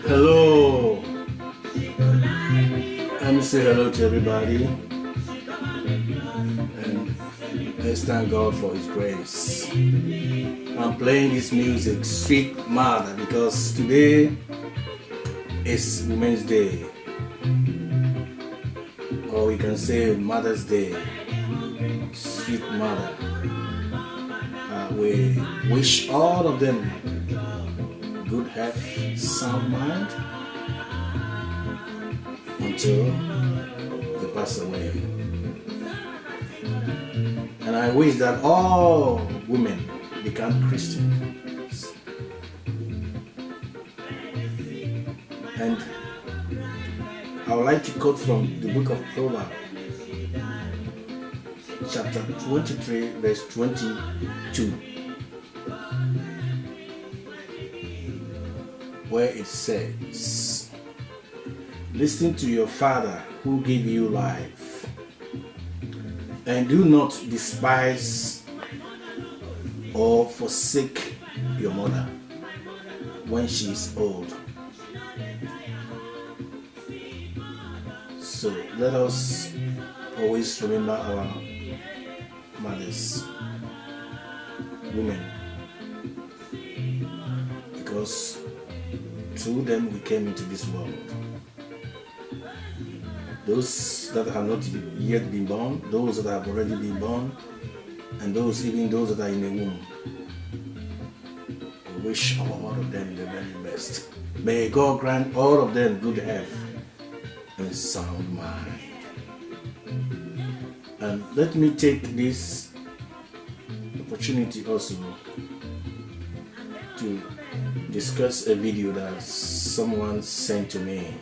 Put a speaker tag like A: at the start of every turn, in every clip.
A: Hello. Let me say hello to everybody. And let's thank God for His grace. I'm playing this music, Sweet Mother, because today is Women's Day. Or we can say Mother's Day. Sweet Mother. We wish all of them good health, sound mind until they pass away. And I wish that all women become Christians. And I would like to quote from the book of Proverbs, chapter 23, verse 22. Where it says, listen to your father who gave you life, and do not despise or forsake your mother when she is old. So let us always remember our mothers, women, because through them we came into this world. Those that have not yet been born, those that have already been born, and even those that are in the womb. We wish all of them the very best. May God grant all of them good health and sound mind. And let me take this opportunity also to discuss a video that someone sent to me.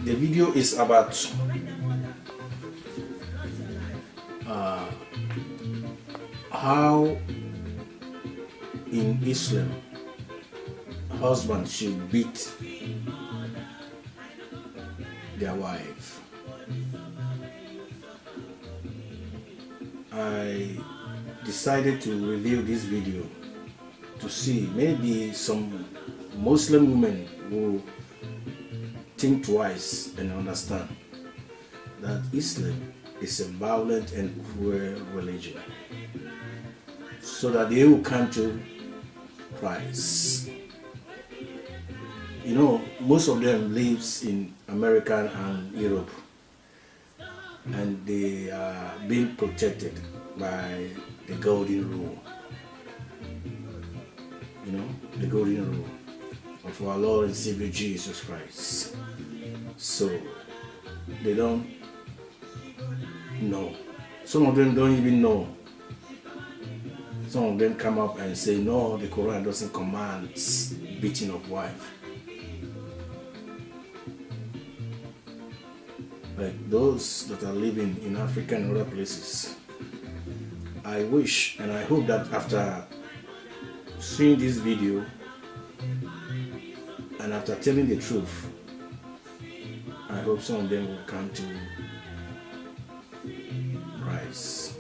A: The video is about how in Islam husbands should beat their wife. I decided to review this video to see maybe some Muslim women will think twice and understand that Islam is a violent and cruel religion, so that they will come to Christ. You know, most of them lives in America and Europe, and they are being protected by the golden rule. You know, the golden rule of our Lord and Savior Jesus Christ. So they don't know. Some of them don't even know. Some of them come up and say, no, the Quran doesn't command beating of wife. Like those that are living in Africa and other places, I wish and I hope that after seeing this video and after telling the truth, I hope some of them will come to Christ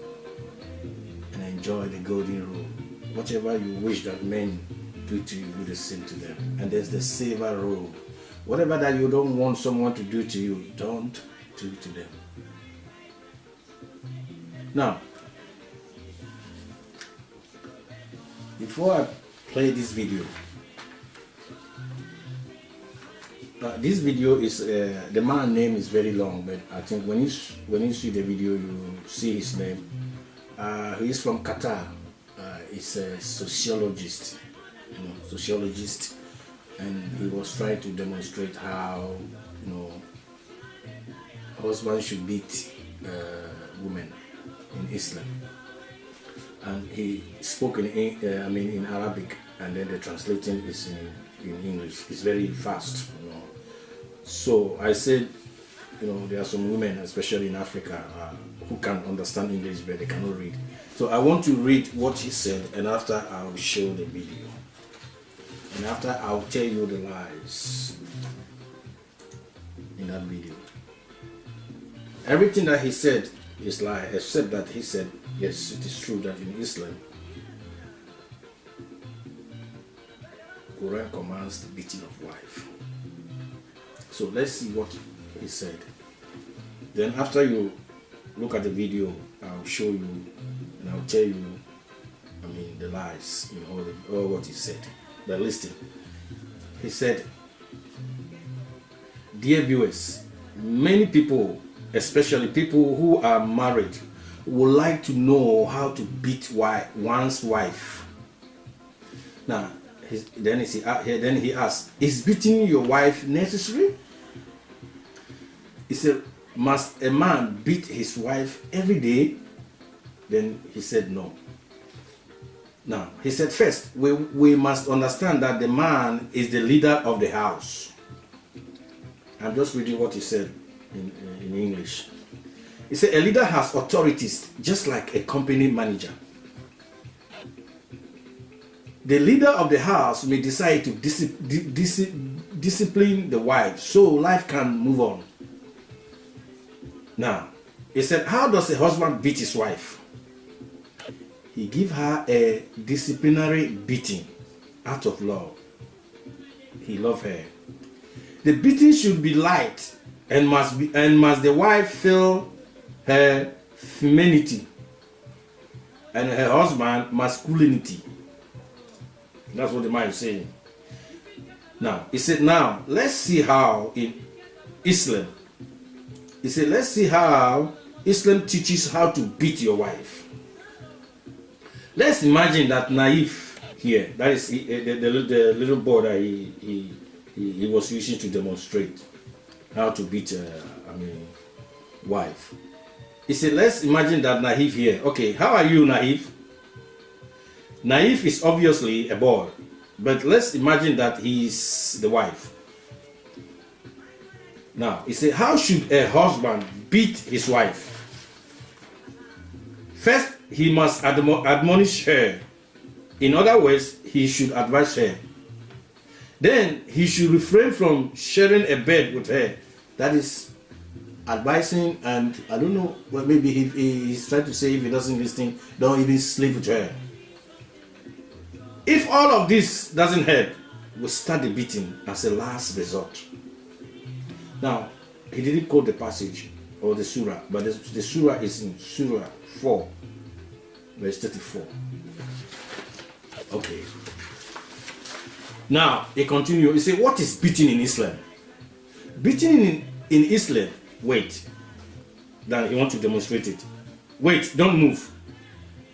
A: and enjoy the golden rule. Whatever you wish that men do to you, do the same to them. And there's the silver rule. Whatever that you don't want someone to do to you, don't do to them. Now, before I play this video, This video is the man name is very long, but I think when you see the video, you see his name. He is from Qatar. He's a sociologist, and he was trying to demonstrate how husband should beat women in Islam. And he spoke in Arabic, and then the translating is in English. It's very fast, So I said, there are some women, especially in Africa, who can understand English, but they cannot read. So I want to read what he said, and after I'll show the video. And after I'll tell you the lies in that video. Everything that he said is lie, except that he said, yes, it is true that in Islam, Quran commands the beating of wife. So let's see what he said. Then after you look at the video, I'll show you and I'll tell you, the lies in all what he said. But listen, he said, dear viewers, many people, especially people who are married, would like to know how to beat one's wife. Now, then he asked, is beating your wife necessary? He said, must a man beat his wife every day? Then he said no. Now, he said, first, we must understand that the man is the leader of the house. I'm just reading what he said in English. He said, a leader has authorities just like a company manager. The leader of the house may decide to discipline the wife so life can move on. Now, he said, how does a husband beat his wife? He give her a disciplinary beating out of love. He love her. The beating should be light and must the wife feel her femininity and her husband masculinity. That's what the man is saying. Now, he said, now let's see how in Islam. He said, let's see how Islam teaches how to beat your wife. Let's imagine that Naif here, that is the little boy that he was using to demonstrate how to beat wife. He said, let's imagine that Naif here. Okay, how are you, Naif? Naif is obviously a boy, but let's imagine that he's the wife. Now, he said, how should a husband beat his wife? First, he must admonish her. In other words, he should advise her. Then, he should refrain from sharing a bed with her. That is advising, and I don't know, well, maybe he's trying to say if he doesn't listen, don't even sleep with her. If all of this doesn't help, we'll start the beating as a last resort. Now, he didn't quote the passage or the surah, but the surah is in Surah 4, verse 34. Okay. Now, he continues. He said, what is beating in Islam? Beating in Islam, wait. Then he wants to demonstrate it. Wait, don't move.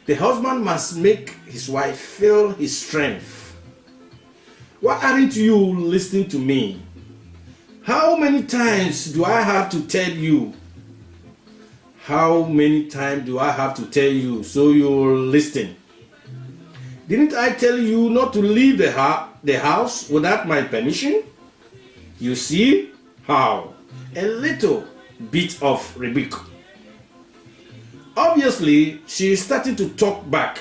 A: The husband must make his wife feel his strength. Why aren't you listening to me? How many times do I have to tell you? How many times do I have to tell you so you'll listen? Didn't I tell you not to leave the house without my permission? You see how? A little bit of rebuke. Obviously, she is starting to talk back.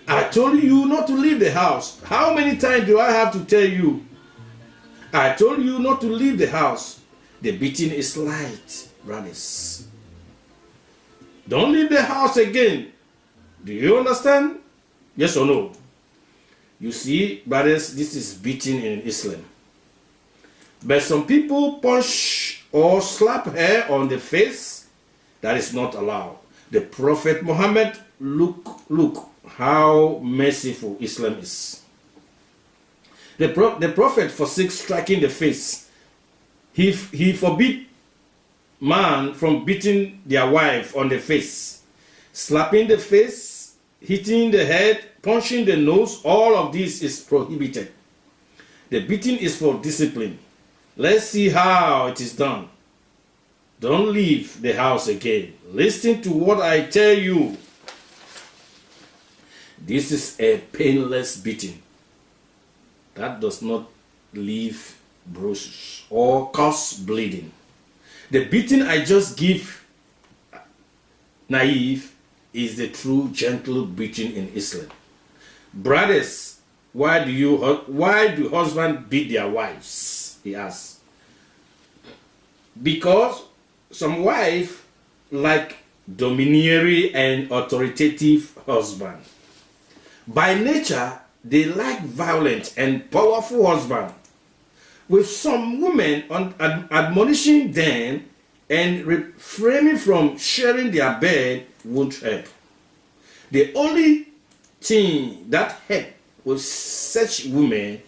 A: I told you not to leave the house. How many times do I have to tell you? I told you not to leave the house. The beating is light, brothers. Don't leave the house again. Do you understand? Yes or no? You see, brothers, this is beating in Islam. But some people punch or slap her on the face. That is not allowed. The Prophet Muhammad, look how merciful Islam is. The Prophet forsakes striking the face He forbid man from beating their wife on the face, slapping the face, hitting the head, punching the nose. All of this is prohibited. The beating is for discipline. Let's see how it is done. Don't leave the house again. Listen to what I tell you. This is a painless beating that does not leave bruises or cause bleeding. The beating I just give Naif is the true gentle beating in Islam. Brothers, why do husbands beat their wives? He asks. Because some wives like domineering and authoritative husband. By nature, they like violent and powerful husband. With some women admonishing them and refraining from sharing their bed won't help. The only thing that helps with such women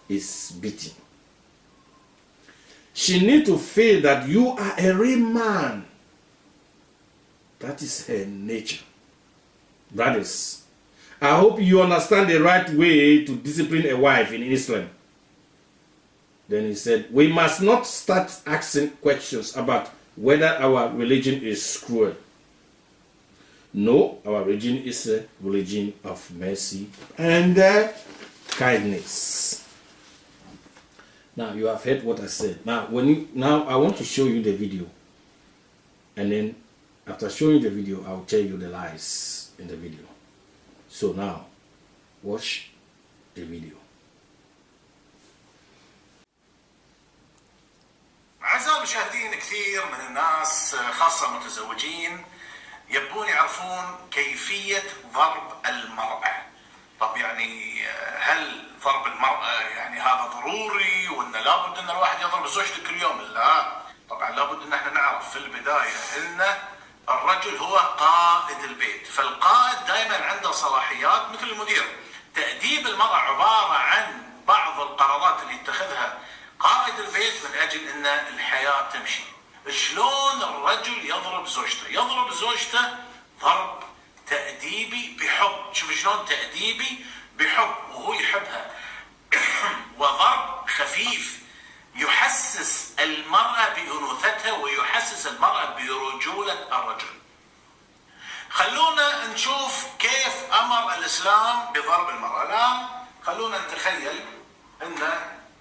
A: is beating. She needs to feel that you are a real man. That is her nature. Brothers, I hope you understand the right way to discipline a wife in Islam. Then he said, we must not start asking questions about whether our religion is cruel. No, our religion is a religion of mercy and kindness. Now you have heard what I said. Now I want to show you the video, and then after showing you the video, I'll tell you the lies in the video. So now, watch the video.
B: أعزائي المشاهدين، كثير من الناس خاصة متزوجين يبون يعرفون كيفية ضرب المرأة. طب يعني هل ضرب المرأة يعني هذا ضروري وإن لابد أن الواحد يضرب زوجته كل يوم؟ لا، طبعا لابد أن احنا نعرف في البداية أن الرجل هو قائد البيت، فالقائد دائما عنده صلاحيات مثل المدير. تأديب المرأة عبارة عن بعض القرارات اللي يتخذها قائد البيت من أجل أن الحياة تمشي. شلون الرجل يضرب زوجته؟ يضرب زوجته ضرب تأديبي بحب. شوف شلون تأديبي بحب وهو يحبها. وضرب خفيف يحسس المرأة بأنوثتها ويحسس المرأة برجولة الرجل. خلونا نشوف كيف أمر الإسلام بضرب المرأة. الآن خلونا نتخيل أن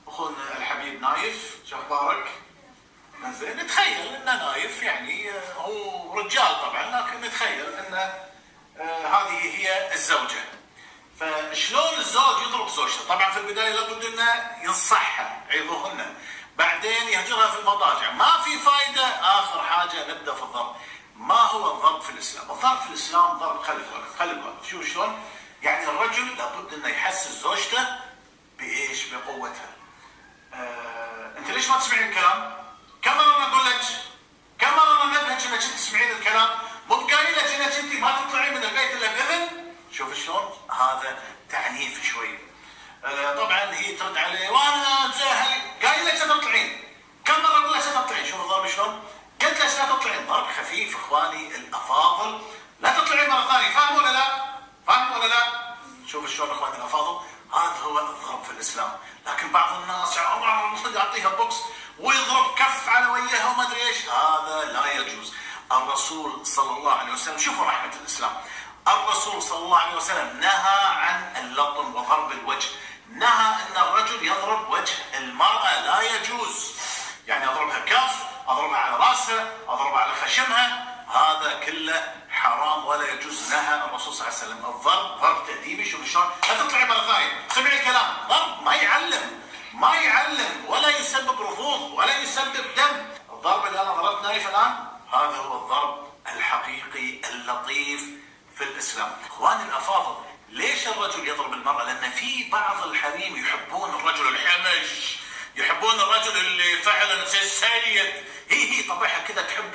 B: أخونا الحبيب نايف، شو أخبارك؟ زين، نتخيل أن نايف يعني هو رجال طبعا، لكن نتخيل أن هذه هي الزوجة. فشلون الزوج يضرب زوجته؟ طبعا في البداية لابد أنه ينصحها، عظوهن، بعدين يهجرها في المضاجع، ما في فايدة، آخر حاجة نبدأ في الضرب. ما هو الضرب في الإسلام؟ الضرب في الإسلام ضرب خلي شوف شلون؟ يعني الرجل لابد أنه يحسس زوجته بإيش؟ بقوتها. أنت ليش ما تسمعين الكلام؟ كم مرة أنا أقول لك؟ كم مرة أنا أنبهك أنك تسمعين الكلام؟ مو بقايل لك أنك أنت ما تطلعين من البيت إلا بإذن؟ شوف شلون؟ هذا تعنيف شوي. طبعا هي ترد عليه وانا قايل لك لا تطلعين. كم مره اقول لك لا تطلعين؟ شوف الضرب شلون؟ قلت لك لا تطلعين. ضرب خفيف اخواني الافاضل، لا تطلعين مره ثانيه. فاهم ولا لا؟ فاهم ولا لا؟ شوف شلون اخواني الافاضل؟ هذا هو الضرب في الاسلام. لكن بعض الناس يعطيها بوكس ويضرب كف على وجهها وما ادري ايش، هذا لا يجوز. الرسول صلى الله عليه وسلم، شوفوا رحمه الاسلام، الرسول صلى الله عليه وسلم نهى عن اللطم وضرب الوجه. نهى ان الرجل يضرب وجه المرأة، لا يجوز. يعني اضربها كف، اضربها على راسها، اضربها على خشمها، هذا كله حرام ولا يجوز. نهى الرسول صلى الله عليه وسلم. الضرب ضرب تأديبي. شوف شلون؟ لا تطلعي مرة ثانية، سمعي الكلام. ضرب ما يعلم ولا يسبب رفوض ولا يسبب دم. الضرب اللي انا ضربت نايف الان هذا هو الضرب الحقيقي اللطيف في الإسلام. إخواني الأفاضل، ليش الرجل يضرب المرأة؟ لأن في بعض الحريم يحبون الرجل الحمش، يحبون الرجل اللي فعلا السيد. هي طبعها كذا تحب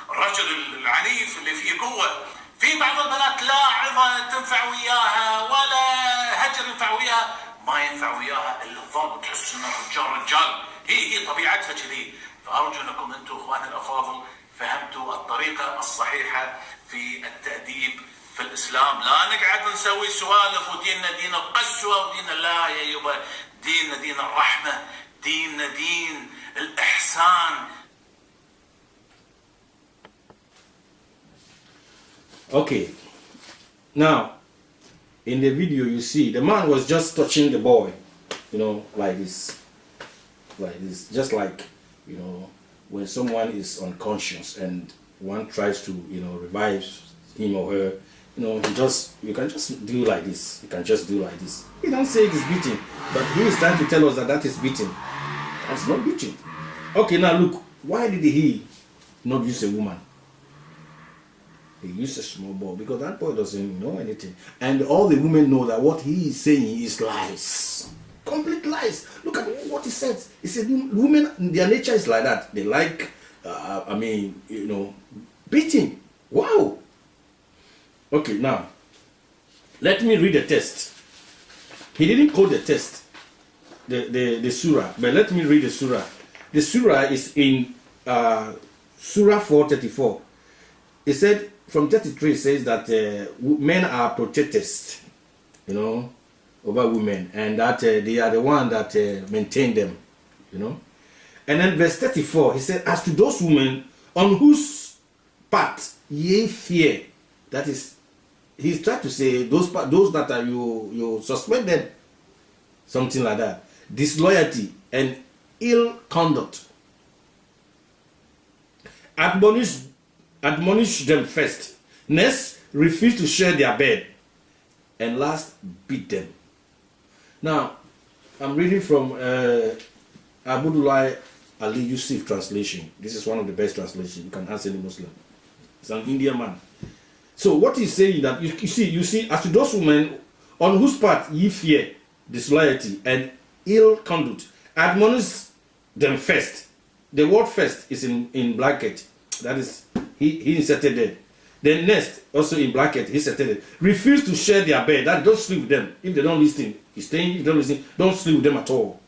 B: الرجل العنيف اللي فيه قوة. في بعض البنات لا عظة تنفع وياها ولا هجر ينفع وياها، ما ينفع وياها الا الضرب، تحس انه رجال رجال، هي طبيعتها كذي. فارجو انكم انتم اخواني الافاضل فهمتوا الطريقه الصحيحه في التاديب في الاسلام. لا نقعد نسوي سوالف وديننا دين القسوه ودين، لا يا يبا، ديننا دين الرحمه، ديننا دين الاحسان.
A: Okay, now in the video you see the man was just touching the boy, like this, just like, when someone is unconscious and one tries to, revive him or her, you can just do like this. You can just do like this. He don't say it is beating, but he is trying to tell us that is beating. That's not beating. Okay, now look, why did he not use a woman? He used a small boy because that boy doesn't know anything. And all the women know that what he is saying is lies. Complete lies. Look at what he said. He said women, their nature is like that. They like, beating. Wow. Okay, now, let me read the text. He didn't quote the text, the surah, but let me read the surah. The surah is in Surah 434. It said, from 33, it says that men are protectors, over women, and that they are the one that maintain them, And then verse 34, he said, as to those women on whose part ye fear, that is, he's trying to say those that are you suspect them, something like that, disloyalty and ill conduct. Admonish them first. Next, refuse to share their bed. And last, beat them. Now, I'm reading from Abdullah Ali Yusuf translation. This is one of the best translations. You can ask any Muslim. It's an Indian man. So what he's saying that you see, as to those women on whose part ye fear disloyalty and ill conduct, admonish them first. The word first is in bracket. That is, he inserted there. Then next, also in bracket, he inserted it. Refuse to share their bed. That don't sleep with them. If they don't listen, he's saying if you don't listen, don't sleep with them at all.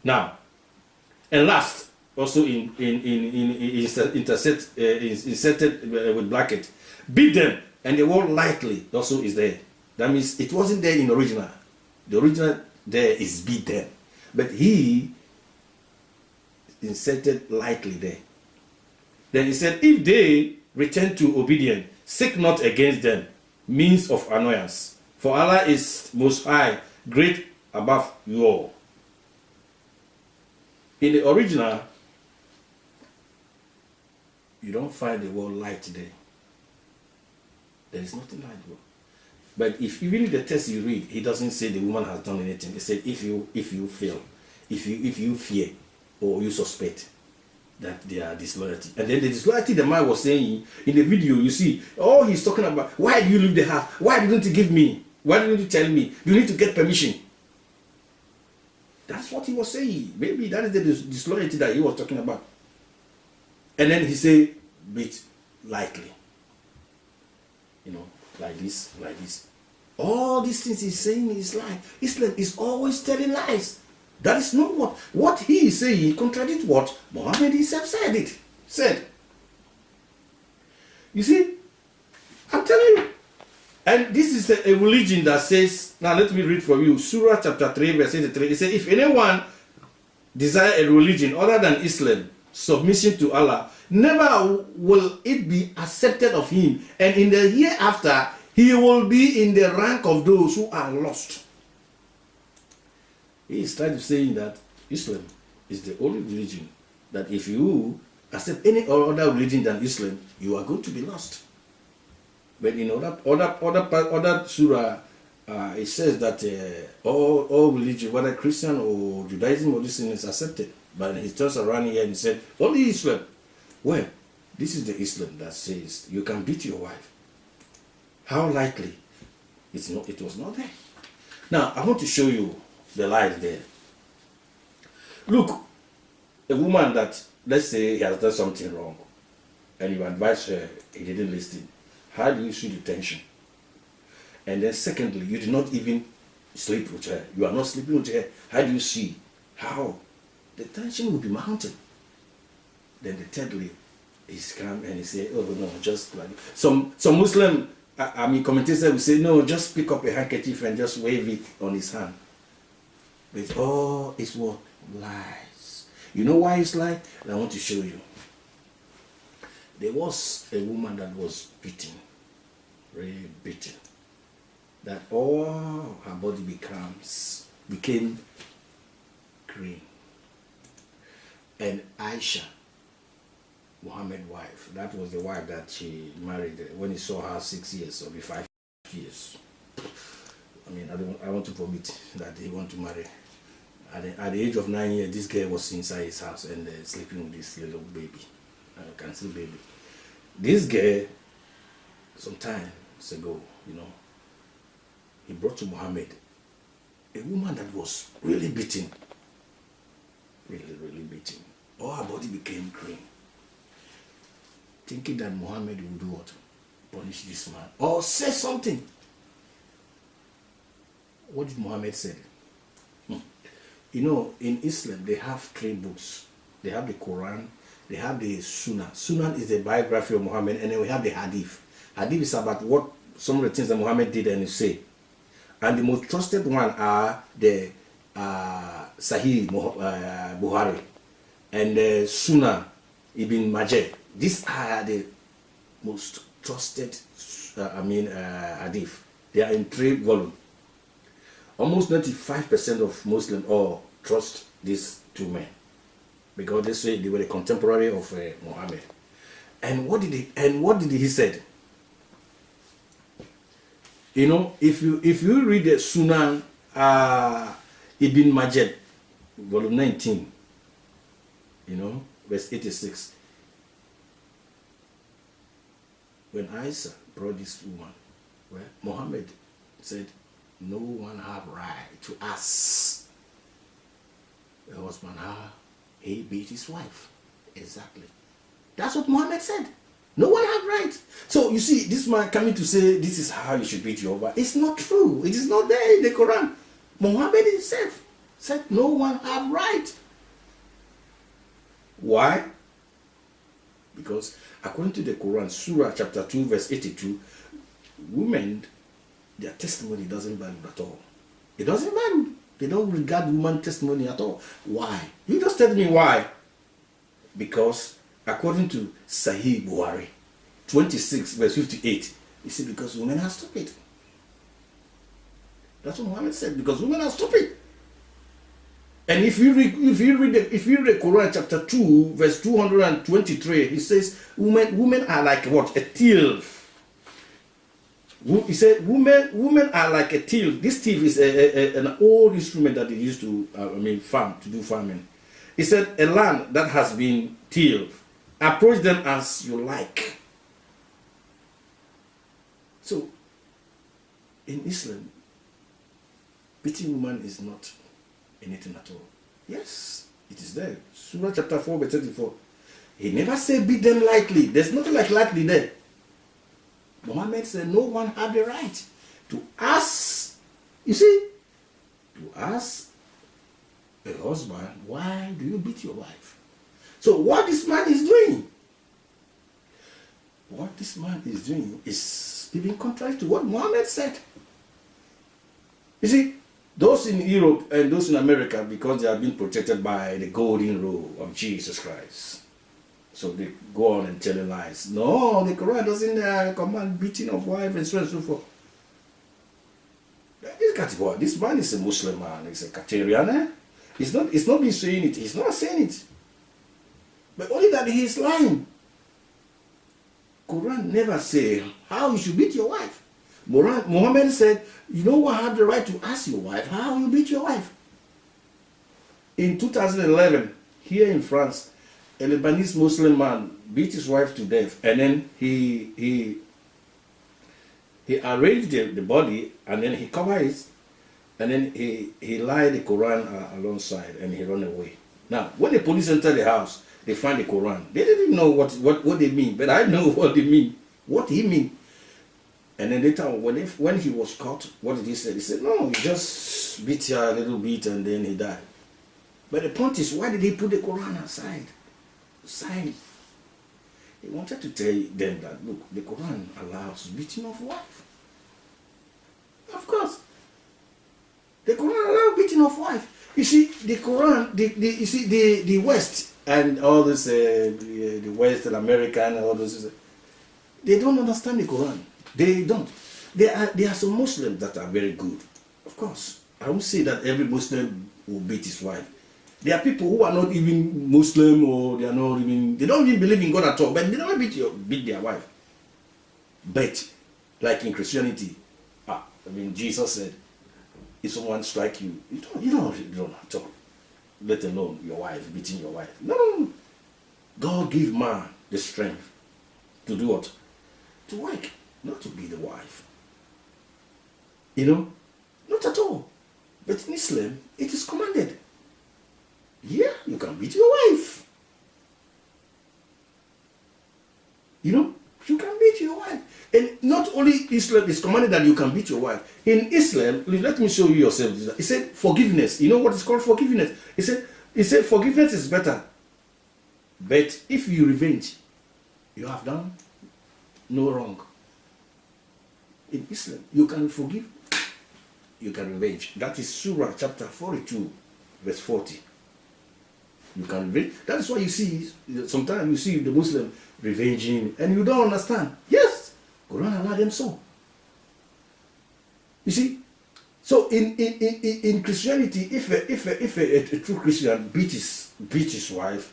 A: Now, and last, also inserted with bracket, beat them, and the word lightly also is there. That means it wasn't there in original. The original there is beat them, but he inserted lightly there. Then he said, if they return to obedience, seek not against them means of annoyance, for Allah is most high, great above you all. In the original, you don't find the word light there. There is nothing like that. But if even in the text you read, he doesn't say the woman has done anything. He said if you feel, if you fear or you suspect that they are disloyalty. And then the disloyalty the man was saying in the video, you see, oh, he's talking about, why do you leave the house? Why didn't you give me? Why didn't you tell me? You need to get permission. That's what he was saying. Maybe that is the disloyalty that he was talking about. And then he said, beat lightly. Like this, like this. All these things he's saying is lie. Islam is always telling lies. That is not what he is saying contradicts what Muhammad himself said. You see, I'm telling you. And this is a religion that says, now let me read for you, Surah chapter 3, verse 83. It says, if anyone desire a religion other than Islam, submission to Allah, never will it be accepted of him. And in the hereafter, he will be in the rank of those who are lost. He is trying to say that Islam is the only religion that if you accept any other religion than Islam, you are going to be lost. But in other surah, it says that all religion, whether Christian or Judaism or this thing, is accepted. But he turns around here and said, only Islam. Well, this is the Islam that says you can beat your wife. How likely? It was not there. Now, I want to show you the lies there. Look, a woman that, let's say, he has done something wrong, and you advise her, he didn't listen. How do you see the tension? And then secondly, you do not even sleep with her. You are not sleeping with her. How do you see? How? The tension will be mounted. Then the thirdly, he's come and he say, oh no, just like some Muslim, commentators will say, no, just pick up a handkerchief and just wave it on his hand. But it's what? Lies. You know why it's lies? And I want to show you. There was a woman that was beaten, really beaten, that all her body became green. And Aisha, Muhammad's wife, that was the wife that she married when he saw her 6 years or 5 years. I mean, I want to vomit that he want to marry. At the age of 9 years, this girl was inside his house and sleeping with this little baby, cancer baby. This girl, some time ago, he brought to Muhammad a woman that was really beaten, really, really beaten. All her body became green, thinking that Muhammad would do what? Punish this man or say something. What did Muhammad say? In Islam, they have 3 books. They have the Quran, they have the Sunnah. Sunnah is the biography of Muhammad, and then we have the Hadith. Hadith is about what some of the things that Muhammad did and he say. And the most trusted one are the Sahih Bukhari and the Sunnah Ibn Majah. These are the most trusted Hadith. They are in 3 volumes. Almost 95% of Muslims all trust these 2 men because they say they were the contemporary of Muhammad. And what did he said? If you read the Sunan Ibn Majah, volume 19, verse 86, when Isa brought this woman, Muhammad said, no one have right to ask the husband how he beat his wife. Exactly. That's what Muhammad said. No one have right. So you see, this man coming to say this is how you should beat your wife. It's not true. It is not there in the Quran. Muhammad himself said no one have right. Why? Because according to the Quran, Surah chapter 2, verse 82, women, their testimony doesn't value at all. It doesn't value. They don't regard woman testimony at all. Why? You just tell me why. Because according to Sahih Bukhari 26 verse 58, you see, because women are stupid. That's what Muhammad said, because women are stupid. And if you read the Quran chapter 2 verse 223, he says women are like what? A thief. He said, women are like a thief. This thief is an old instrument that they used to, farm, to do farming. He said, a land that has been tilled, approach them as you like. So, in Islam, beating woman is not anything at all. Yes, it is there. Surah chapter 4, verse 34. He never said beat them lightly. There's nothing like lightly there. Muhammad said no one had the right to ask, to ask a husband, why do you beat your wife? So what this man is doing is even contrary to what Muhammad said. You see, those in Europe and those in America, because they have been protected by the golden rule of Jesus Christ, so they go on and tell lies. No, the Quran doesn't command beating of wife and so on and so forth. This man is a Muslim man. He's a Qatarian. It's not me saying it. He's not saying it. But only that he is lying. Quran never say how you should beat your wife. Muhammad said, you know what, have the right to ask your wife how you beat your wife. In 2011, here in France, a Lebanese Muslim man beat his wife to death, and then he arranged the body, and then he covered it, and then he lied the Quran alongside, and he ran away. Now, when the police enter the house, they find the Quran. They didn't know what they mean, but I know what they mean, what he mean. And then later, when he was caught, what did he say? He said, no, he just beat her a little bit and then he died. But the point is, why did he put the Quran aside? He wanted to tell them that, look, the Quran allows beating of wife. Of course. The Quran allows beating of wife. You see, the Quran, the West and all this, the West and American and all those, they don't understand the Quran. They don't. There are some Muslims that are very good. Of course. I won't say that every Muslim will beat his wife. There are people who are not even Muslim, or they don't even believe in God at all, but they never beat their wife. But, like in Christianity, Jesus said, if someone strike you, you don't at all. Let alone your wife, beating your wife. No. God give man the strength to do what? To work, not to be the wife. Not at all. But in Islam, it is commanded. Yeah, you can beat your wife. You can beat your wife. And not only Islam is commanded that you can beat your wife. In Islam, let me show you yourself. He said forgiveness. You know what is called forgiveness? He said forgiveness is better. But if you revenge, you have done no wrong. In Islam, you can forgive, you can revenge. That is Surah chapter 42, verse 40. You can revenge. That is why you see, sometimes you see the Muslim revenging and you don't understand. Yes, Quran allowed them so. You see, so in Christianity, if a true Christian beat his wife,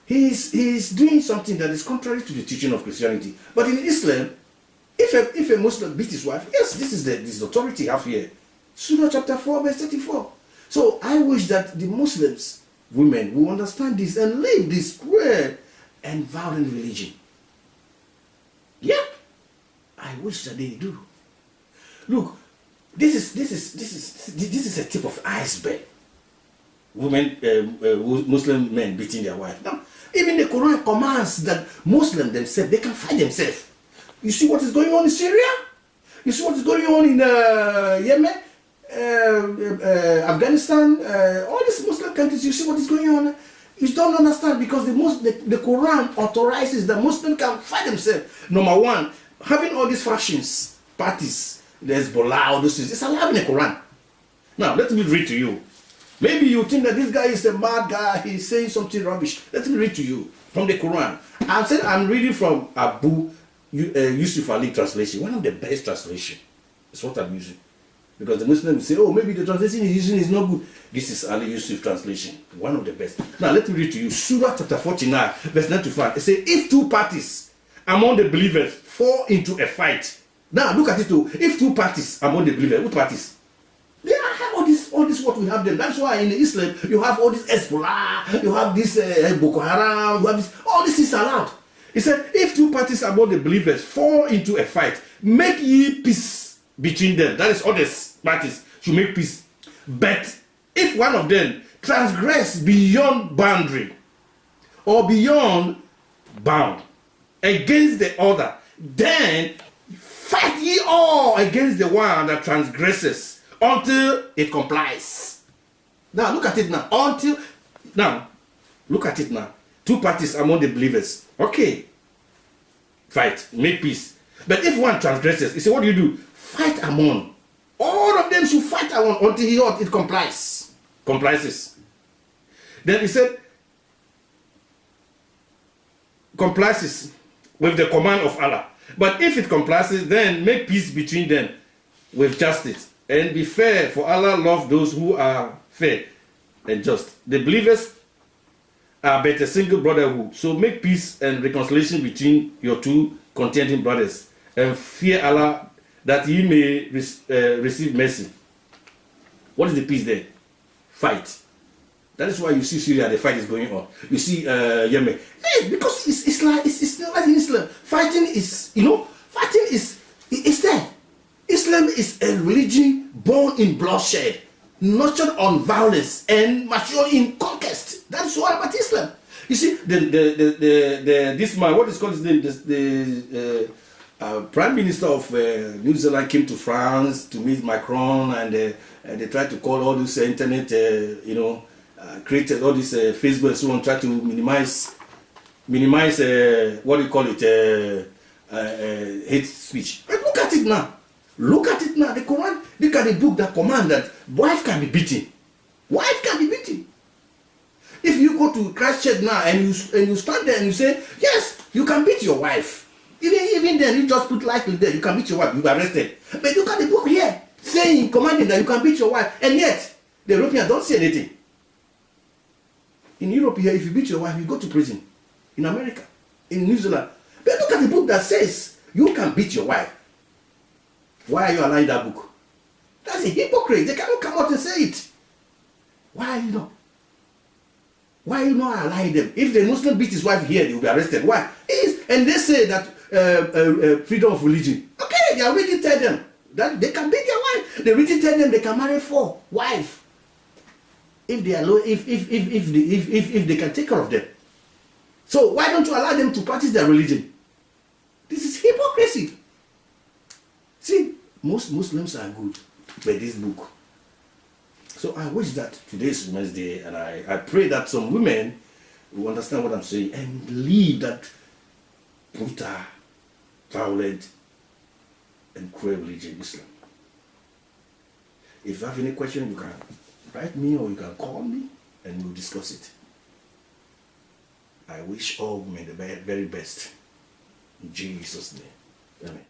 A: he is doing something that is contrary to the teaching of Christianity. But in Islam, if a Muslim beat his wife, yes, this is the authority you have here. Surah chapter 4, verse 34. So I wish that the Muslims, women, will understand this and leave this cruel and violent religion. Yeah, I wish that they do. Look, this is a tip of iceberg. Women, Muslim men beating their wife. Now, even the Quran commands that Muslims themselves, they can fight themselves. You see what is going on in Syria? You see what is going on in Yemen, Afghanistan, all these Muslim countries. You see what is going on? You don't understand, because the Quran authorizes that Muslims can fight themselves. Number one, having all these factions, parties, the Hezbollah, all those things, it's allowed in the Quran. Now, let me read to you. Maybe you think that this guy is a mad guy, he's saying something rubbish. Let me read to you from the Quran. I'm reading from Abu Yusuf Ali translation, one of the best translation. That's what I'm using. Because the Muslims say, oh, maybe the translation he's using is not good. This is Ali Yusuf translation, one of the best. Now let me read to you Surah chapter 49, verse 95. It says, if two parties among the believers fall into a fight. Now look at it too. If two parties among the believers, what parties? They have all this what we have them. That's why in Islam you have all this Hezbollah, you have this Boko Haram, you have this, all this is allowed. He said, if two parties among the believers fall into a fight, make ye peace between them. That is, all the parties should make peace. But if one of them transgress beyond boundary or beyond bound against the other, then fight ye all against the one that transgresses until it complies. Now look at it now. Look at it now. Two parties among the believers. Okay. Fight. Make peace. But if one transgresses, he said, what do you do? Fight among. All of them should fight among until it complies. Complies. Then he said, complies with the command of Allah. But if it complies, then make peace between them with justice. And be fair, for Allah loves those who are fair and just. The believers are but a single brotherhood. So make peace and reconciliation between your two contending brothers. And fear Allah, that ye may receive mercy. What is the peace there? Fight. That is why you see Syria, the fight is going on. You see Yemen. Yes, because it's like in Islam. Fighting is, fighting is there. Islam is a religion born in bloodshed, nurtured on violence, and matured in conquest. That's what about Islam. You see, this man, what is called his name? Prime Minister of New Zealand came to France to meet Macron, and they tried to call all this internet, created all this Facebook and so on, try to minimize what do you call it, hate speech. But look at it now. Look at it now. The Quran, look at the book that command that wife can be beaten. Wife can be beaten. If you go to Christchurch now and you stand there and you say, yes, you can beat your wife. Even then, you just put lightly there, you can beat your wife, you are arrested. But look at the book here, saying, commanding that you can beat your wife, and yet, the Europeans don't say anything. In Europe here, if you beat your wife, you go to prison. In America, in New Zealand. But look at the book that says, you can beat your wife. Why are you allowing that book? That's a hypocrite. They cannot come out and say it. Why are you not? Why are you not allowing them? If the Muslim beat his wife here, they will be arrested. Why? And they say that freedom of religion. Okay, they already tell them that they can beat their wife. They already tell them they can marry 4 wives if they allow, if they can take care of them. So why don't you allow them to practice their religion? This is hypocrisy. See, most Muslims are good by this book. So I wish that today is Wednesday, and I pray that some women will understand what I'm saying and leave that brutal, violent, and cruel religion, Islam. If you have any question, you can write me or you can call me and we'll discuss it. I wish all women the very best. In Jesus' name. Amen.